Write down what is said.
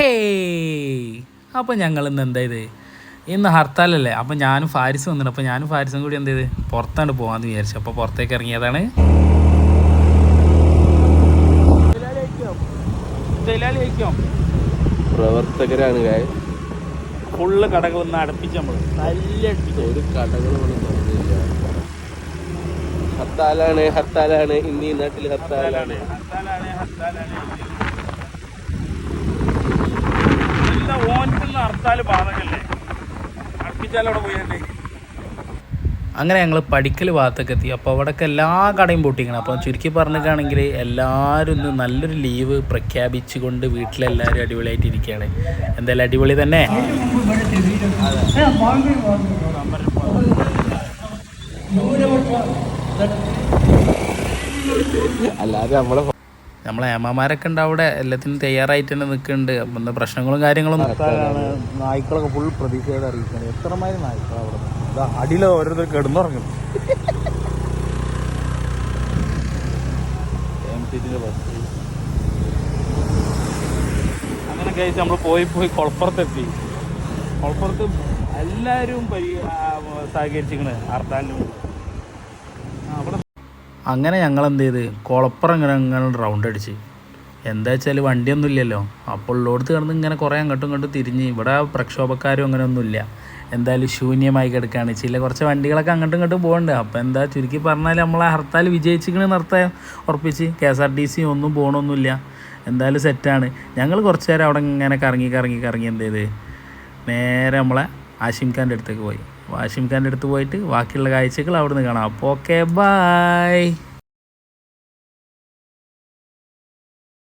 Hey, അപ്പോൾ ഞങ്ങൾ ഇന്ന് എന്താ ഇത്, ഇന്ന് ഹർത്താലല്ലേ. അപ്പോൾ ഞാനും ഫാരിസും വന്നിട്ട്, അപ്പോൾ ഞാനും ഫാരിസും കൂടി എന്ത് ചെയ്ത് പുറത്താണ് പോകാമെന്ന് വിചാരിച്ചു. അപ്പോൾ പുറത്തേക്ക് ഇറങ്ങിയതാണ്. പ്രവർത്തകരാണ് ഫുള്ള് കടകൾ ഒന്ന് അടുപ്പിച്ച് നമ്മൾ നല്ല ഒരു കടകളൊന്നും തുറന്നില്ല. ഹർത്താലാണ്, ഹർത്താലാണ്, ഇന്നീ നാട്ടിൽ ഹർത്താലാണ്. ഹർത്താൽ ബാധകല്ലേ, അടുപ്പിച്ചാലവിടെ പോയല്ലേ. അങ്ങനെ ഞങ്ങൾ പഠിക്കൽ ഭാഗത്തൊക്കെ എത്തി. അപ്പോൾ അവിടെയൊക്കെ എല്ലാ കടയും പൊട്ടിക്കണം. അപ്പോൾ ചുരുക്കി പറഞ്ഞിട്ടാണെങ്കിൽ എല്ലാവരും ഇന്ന് നല്ലൊരു ലീവ് പ്രഖ്യാപിച്ചുകൊണ്ട് വീട്ടിലെല്ലാവരും അടിപൊളിയായിട്ട് ഇരിക്കുകയാണ്. എന്തായാലും അടിപൊളി തന്നെ. അല്ലാതെ നമ്മളെ ഏമാമാരൊക്കെ ഉണ്ട് അവിടെ, എല്ലാത്തിനും തയ്യാറായിട്ട് തന്നെ നിൽക്കുന്നുണ്ട്. അപ്പം എന്താ പ്രശ്നങ്ങളും കാര്യങ്ങളും നായ്ക്കളൊക്കെ ഫുൾ പ്രതീക്ഷയോടെ അറിയിക്കുന്നത്. എത്രമാതിരി നായ്ക്കൾ അവിടെ അടിയിൽ ഓരോരുത്തർ കിടന്നുറങ്ങും. അങ്ങനെ കഴിച്ച് നമ്മൾ പോയി കൊളപ്പുറത്തെത്തി. കൊളപ്പുറത്ത് എല്ലാവരും സഹകരിച്ചിരിക്കണ് ഹർത്താലിന്. അവിടെ അങ്ങനെ ഞങ്ങൾ എന്ത് ചെയ്ത് കുളപ്പുറം ഇങ്ങനെ റൗണ്ട് അടിച്ച്. എന്താ വെച്ചാൽ വണ്ടിയൊന്നും ഇല്ലല്ലോ. അപ്പോൾ ഉള്ളോടത്ത് കിടന്ന് ഇങ്ങനെ കുറേ അങ്ങോട്ടും ഇങ്ങോട്ടും തിരിഞ്ഞ്. ഇവിടെ പ്രക്ഷോഭക്കാരും അങ്ങനെയൊന്നുമില്ല. എന്തായാലും ശൂന്യമായി കിടക്കുകയാണ്. കുറച്ച് വണ്ടികളൊക്കെ അങ്ങോട്ടും ഇങ്ങോട്ടും പോകുന്നുണ്ട്. അപ്പോൾ എന്താ ചുരുക്കി പറഞ്ഞാൽ നമ്മളെ ഹർത്താൽ വിജയിച്ചിക്കണ് നിർത്താൻ ഉറപ്പിച്ച്. KSRTC ഒന്നും പോകണമൊന്നുമില്ല. എന്തായാലും സെറ്റാണ്. ഞങ്ങൾ കുറച്ച് നേരം അവിടെ ഇങ്ങനെ കറങ്ങി എന്ത് ചെയ്ത് നേരെ നമ്മളെ ആഷിം ഖാൻ്റെ അടുത്തേക്ക് പോയി. ആഷിം ഖാൻ്റെ അടുത്ത് പോയിട്ട് ബാക്കിയുള്ള കാഴ്ചകൾ അവിടെ നിന്ന് കാണാം. അപ്പോൾ ഓക്കെ, ബൈ.